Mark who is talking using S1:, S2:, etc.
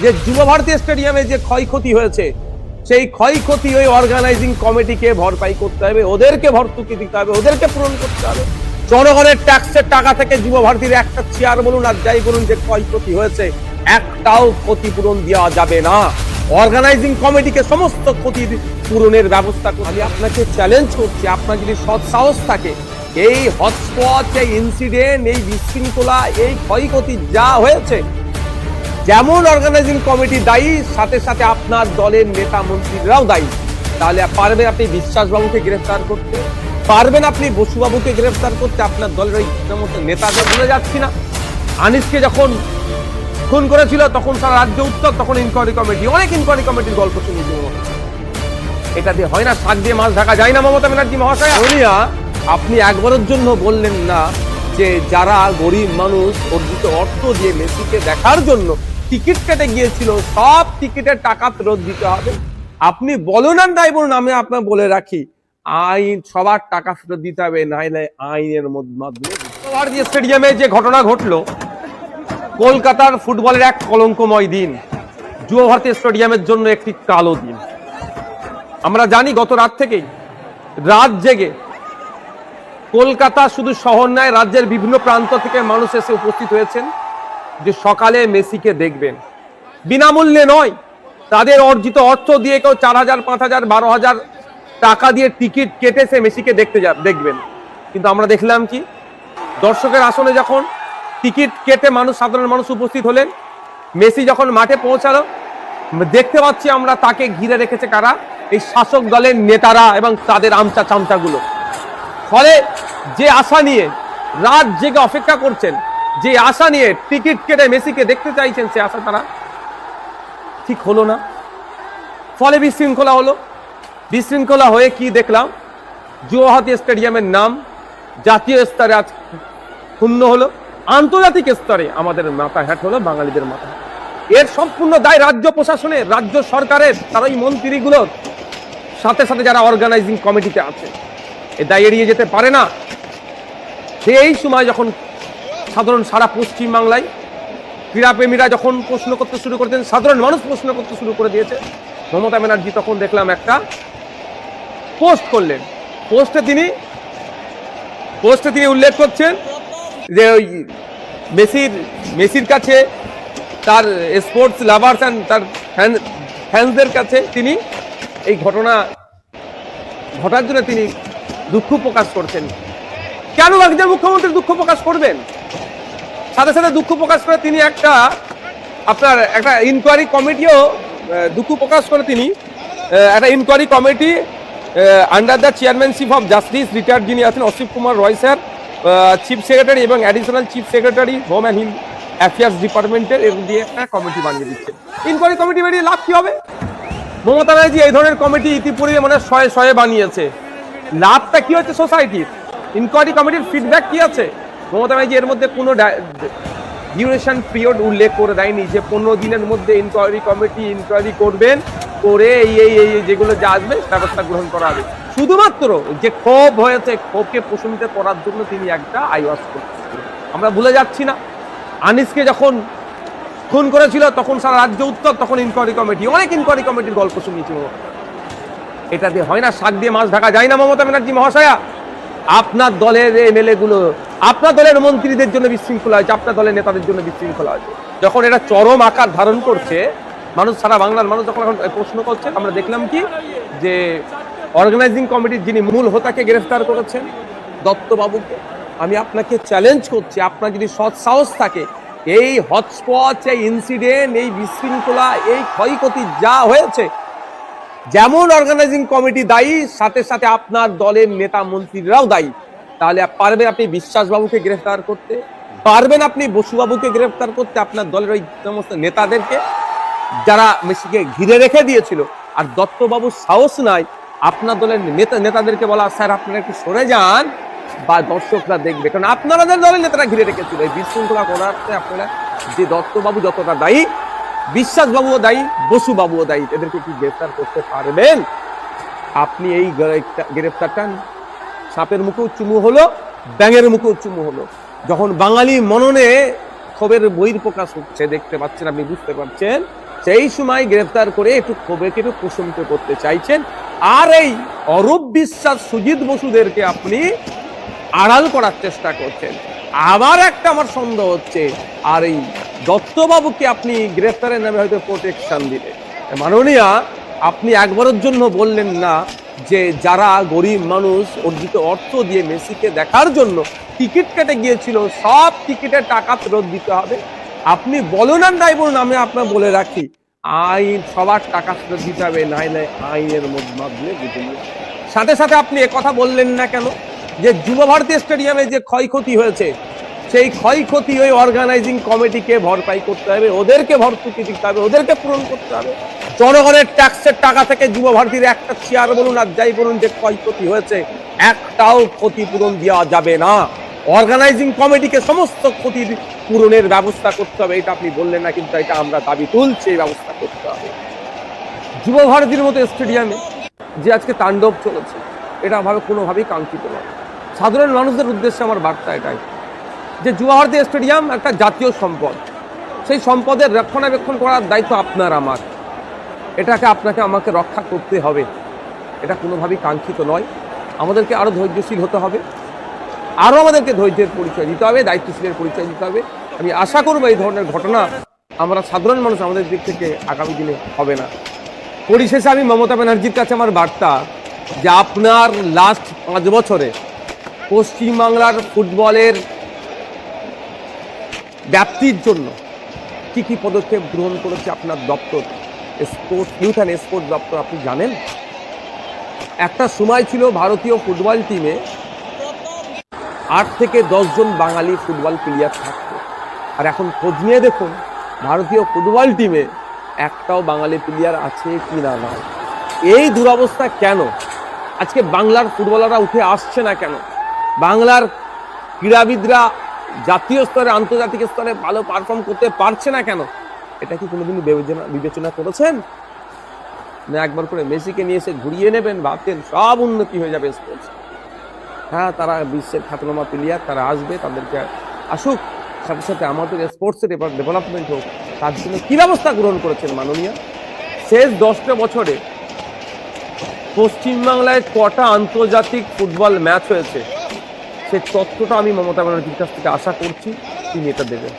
S1: যে যুব ভারতী স্টেডিয়ামে যে ক্ষয়ক্ষতি হয়েছে সেই ক্ষয়ক্ষতি ওই অর্গানাইজিং কমিটিকে ভরপাই করতে হবে, ওদেরকে ভর্তুকি দিতে হবে, ওদেরকে পূরণ করতে হবে। জনগণের ট্যাক্সের টাকা থেকে যুব ভারতীর একটা চেয়ার বলুন আর যাই বলুন যে ক্ষয়ক্ষতি হয়েছে একটাও ক্ষতিপূরণ দেওয়া যাবে না। অর্গানাইজিং কমিটিকে সমস্ত ক্ষতির পূরণের ব্যবস্থা করতে। আমি আপনাকে চ্যালেঞ্জ করছি, আপনার যদি সৎ সাহস থাকে এই হটস্পট, এই ইনসিডেন্ট, এই বিশৃঙ্খলা, এই ক্ষয়ক্ষতি যা হয়েছে, যেমন অর্গানাইজিং কমিটি দায়ী সাথে সাথে আপনার দলের নেতা মন্ত্রীরাও দায়ী। তাহলে পারবেন আপনি বিশ্বাসবাবুকে গ্রেফতার করতে, পারবেন আপনি বসুবাবুকে গ্রেফতার করতে, আপনার দলের ওই সমস্ত নেতাদের ভুলে যাচ্ছি না। আনিসকে যখন খুন করেছিল তখন সারা রাজ্য উত্তর, তখন ইনকোয়ারি কমিটি, অনেক ইনকোয়ারি কমিটির গল্প শুনেছি। এটা দিয়ে হয় না, শাক দিয়ে মাছ ঢাকা যায় না মমতা ব্যানার্জি মহাশয়। আপনি একবারের জন্য বললেন না যে যারা গরিব মানুষ অর্জিত অর্থ দিয়ে মেসিকে দেখার জন্য টিকিট কেটে গিয়েছিল সব টিকিটের টাকা ফেরত দিতে হবে। আপনি বলুন আর তাই বলুন, আমি আপনার বলে রাখি আইন সবার টাকা ফেরত দিতে হবে, নাইলে আইনের মাধ্যমে। ভারতীয় স্টেডিয়ামে যে ঘটনা ঘটলো কলকাতার ফুটবলের এক কলঙ্কময় দিন, যুব ভারতী স্টেডিয়ামের জন্য একটি কালো দিন। আমরা জানি গত রাত থেকেই রাত জেগে কলকাতা শুধু শহর নয় রাজ্যের বিভিন্ন প্রান্ত থেকে মানুষ এসে উপস্থিত হয়েছেন যে সকালে মেসিকে দেখবেন। বিনামূল্যে নয়, তাদের অর্জিত অর্থ দিয়ে কেউ 4,000, 5,000, 12,000 টাকা দিয়ে টিকিট কেটেছে মেসিকে দেখবেন। কিন্তু আমরা দেখলাম কি, দর্শকের আসনে যখন টিকিট কেটে সাধারণ মানুষ উপস্থিত হলেন, মেসি যখন মাঠে পৌঁছালো দেখতে পাচ্ছি আমরা তাকে ঘিরে রেখেছে কারা? এই শাসক দলের নেতারা এবং তাদের আমচা চামচাগুলো। ফলে যে আশা নিয়ে রাত জেগে অপেক্ষা করছেন, যে আশা নিয়ে টিকিট কেটে মেসিকে দেখতে চাইছেন, সে আশা তারা ঠিক হলো না। ফলে বিশৃঙ্খলা হলো। বিশৃঙ্খলা হয়ে কি দেখলাম, যুব ভারতী স্টেডিয়ামের নাম জাতীয় স্তরে আজ ক্ষুণ্ণ হলো, আন্তর্জাতিক স্তরে আমাদের মাথা হ্যাট হলো, বাঙালিদের মাথা। এর সম্পূর্ণ দায় রাজ্য প্রশাসনের, রাজ্য সরকারের, তারা ওই মন্ত্রীগুলোর সাথে সাথে যারা অর্গানাইজিং কমিটিতে আছে। এ দায় এড়িয়ে যেতে পারে না। এই সময় যখন সাধারণ সারা পশ্চিম বাংলায় ক্রীড়াপ্রেমীরা যখন প্রশ্ন করতে শুরু করেছেন, সাধারণ মানুষ প্রশ্ন করতে শুরু করে দিয়েছে, মমতা ব্যানার্জি তখন দেখলাম একটা পোস্ট করলেন। পোস্টে তিনি উল্লেখ করছেন যে ওই মেসির কাছে, তার স্পোর্টস লাভার্স অ্যান্ড তার ফ্যান্সদের কাছে তিনি এই ঘটনা ঘটার জন্য তিনি দুঃখ প্রকাশ করছেন। কেন রাজ্যের মুখ্যমন্ত্রী দুঃখ প্রকাশ করবেন? সাথে সাথে দুঃখ প্রকাশ করে তিনি একটা ইনকোয়ারি কমিটিও দুঃখ প্রকাশ করে তিনি একটা inquiry committee under the chairmanship of justice retired যিনি আছেন Asit Kumar Roy sir, chief secretary এবং additional chief secretary home and hill affairs ডিপার্টমেন্টের, এর দিয়ে একটা কমিটি বানিয়ে দিচ্ছে। ইনকোয়ারি কমিটি বানিয়ে লাভ কি হবে? মমতা ব্যানার্জি এই ধরনের কমিটি ইতিপূর্বে মানে শয়ে বানিয়েছে। লাভটা কি হচ্ছে সোসাইটির? ইনকোয়ারি কমিটির ফিডব্যাক কি আছে? মমতা ব্যানার্জি এর মধ্যে কোনো ডিউরেশন পিরিয়ড উল্লেখ করে দেয়নি যে 15 দিনের মধ্যে ইনকোয়ারি কমিটি ইনকোয়ারি করবেন, করে এই যেগুলো যা আসবে ব্যবস্থা গ্রহণ করা হবে। শুধুমাত্র যে ক্ষোভ হয়েছে, ক্ষোভকে প্রশমিত করার জন্য তিনি একটা আইওয়াজ করছেন। আমরা ভুলে যাচ্ছি না, আনিসকে যখন খুন করেছিল তখন সারা রাজ্য উত্তর, তখন ইনকোয়ারি কমিটি, অনেক ইনকোয়ারি কমিটির গল্প শুনিয়েছি। এটা দিয়ে হয় না, শাক দিয়ে মাছ ঢাকা যায় না মমতা ব্যানার্জি মহাশয়া। আপনার দলের এমএলএ গুলো, আপনার দলের মন্ত্রীদের জন্য বিশৃঙ্খলা হয়েছে, আপনার দলের নেতাদের জন্য বিশৃঙ্খলা হয়েছে। যখন এটা চরম আকার ধারণ করছে, মানুষ, সারা বাংলার মানুষ যখন এখন প্রশ্ন করছে, আমরা দেখলাম কি যে অর্গানাইজিং কমিটির যিনি মূল হোতাকে গ্রেফতার করেছেন, দত্তবাবুকে। আমি আপনাকে চ্যালেঞ্জ করছি, আপনার যদি সৎ সাহস থাকে এই হটস্পট, এই ইনসিডেন্ট, এই বিশৃঙ্খলা, এই ক্ষয়ক্ষতি যা হয়েছে, যেমন অর্গানাইজিং কমিটি দায়ী সাথে সাথে আপনার দলের নেতা মন্ত্রীরাও দায়ী। তাহলে পারবেন আপনি বিশ্বাসবাবুকে গ্রেফতার করতে, পারবেন আপনি বসুবাবুকে গ্রেফতার করতে, আপনার দলের ওই সমস্ত নেতাদেরকে যারা মেসিকে ঘিরে রেখে দিয়েছিল। আর দত্তবাবুর সাহস নাই আপনার দলের নেতাদেরকে বলা, স্যার আপনারা একটু সরে যান বা দর্শকরা দেখবে, কারণ আপনাদের দলের নেতারা ঘিরে রেখেছিল। এই বিশৃঙ্খলা করাতে আপনারা যে দত্তবাবু যতটা দায়ী, বিশ্বাসবাবুও দায়ী, বসুবাবুও দায়ী। এদেরকে কি গ্রেফতার করতে পারবেন? আপনি এই গ্রেফতারটা সাপের মুখেও চুমু হলো, ব্যাঙের মুখেও চুমু হলো। যখন বাঙালি মননে ক্ষোভের বহির্প্রকাশ হচ্ছে, দেখতে পাচ্ছেন, আপনি বুঝতে পারছেন, সেই সময় গ্রেফতার করে একটু ক্ষোভেকে একটু প্রশমিত করতে চাইছেন। আর এই অরূপ বিশ্বাস, সুজিত বসুদেরকে আপনি আড়াল করার চেষ্টা করছেন। আবার একটা আমার সন্দেহ হচ্ছে, আর এই দত্তবাবুকে আপনি গ্রেফতারের নামে হয়তো প্রোটেকশন দিলে। মাননীয়া, আপনি একবারের জন্য বললেন না যে যারা গরিব মানুষ অর্জিত অর্থ দিয়ে মেসিকে দেখার জন্য টিকিট কেটে গিয়েছিল, সব টিকিটের টাকা ফেরত দিতে হবে। আপনি বলুন আর নাই বলুন, আমি আপনার বলে রাখি, আইন সবার টাকা ফেরত দিতে হবে, নাইলে আইনের মাধ্যমে বুঝে নিয়ে। সাথে সাথে আপনি একথা বললেন না কেন যে যুব ভারতী স্টেডিয়ামে যে ক্ষয়ক্ষতি হয়েছে, সেই ক্ষয়ক্ষতি ওই অর্গানাইজিং কমিটিকে ভরপাই করতে হবে, ওদেরকে ভর্তুকি দিতে হবে, ওদেরকে পূরণ করতে হবে। জনগণের ট্যাক্সের টাকা থেকে যুব ভারতীর একটা চেয়ার বলুন আর যাই বলুন যে ক্ষয়ক্ষতি হয়েছে, একটাও ক্ষতিপূরণ দেওয়া যাবে না। অর্গানাইজিং কমিটিকে সমস্ত ক্ষতির পূরণের ব্যবস্থা করতে হবে। এটা আপনি বললেন না, কিন্তু এটা আমরা দাবি তুলছি, এই ব্যবস্থা করতে হবে। যুব ভারতীর মতো স্টেডিয়ামে যে আজকে তাণ্ডব চলেছে, এটা ভাবে কোনোভাবেই কাঙ্ক্ষিত নয়। সাধারণ মানুষদের উদ্দেশ্যে আমার বার্তা এটাই যে যুব ভারতী স্টেডিয়াম একটা জাতীয় সম্পদ, সেই সম্পদের রক্ষণাবেক্ষণ করার দায়িত্ব আপনার আমার। এটাকে আপনাকে আমাকে রক্ষা করতে হবে, এটা কোনোভাবেই কাঙ্ক্ষিত নয়। আমাদেরকে আরো ধৈর্যশীল হতে হবে, আরো আমাদেরকে ধৈর্যের পরিচয় দিতে হবে, দায়িত্বশীলের পরিচয় দিতে হবে। আমি আশা করবো এই ধরনের ঘটনা আমরা সাধারণ মানুষ আমাদের দিক থেকে আগামী দিনে হবে না। পরিশেষে আমি মমতা ব্যানার্জির কাছে আমার বার্তা যে আপনার লাস্ট 5 বছরে পশ্চিমবাংলার ফুটবলের ব্যাপ্তির জন্য কি কি পদক্ষেপ গ্রহণ করেছে আপনার দপ্তর, স্পোর্টস, ইউথ অ্যান্ড স্পোর্টস দপ্তর, আপনি জানেন? একটা সময় ছিল ভারতীয় ফুটবল টিমে 8 থেকে 10 জন বাঙালি ফুটবল প্লেয়ার থাকতো, আর এখন খোঁজ নিয়ে দেখুন ভারতীয় ফুটবল টিমে একটাও বাঙালি প্লেয়ার আছে কি না। এই দুরবস্থা কেন? আজকে বাংলার ফুটবলাররা উঠে আসছে না কেন? বাংলার ক্রীড়াবিদরা জাতীয় স্তরে, আন্তর্জাতিক স্তরে ভালো পারফর্ম করতে পারছে না কেন? এটা কি কোনোদিন বিবেচনা করেছেন? না একবার করে মেসিকে নিয়ে এসে ঘুরিয়ে নেবেন, ভাবতেন সব উন্নতি হয়ে যাবে স্পোর্টস। হ্যাঁ, তারা বিশ্বের খ্যাতনামা প্লেয়ার, তারা আসবে, তাদেরকে আসুক, সাথে সাথে আমাদের স্পোর্টসের ডেভেলপমেন্ট হোক। তার জন্য কি ব্যবস্থা গ্রহণ করেছেন মাননীয়? শেষ 10টা বছরে পশ্চিমবাংলায় কটা আন্তর্জাতিক ফুটবল ম্যাচ হয়েছে, সেই তথ্যটা আমি মমতা ব্যানার্জির কাছ থেকে আশা করছি তিনি এটা দেবেন।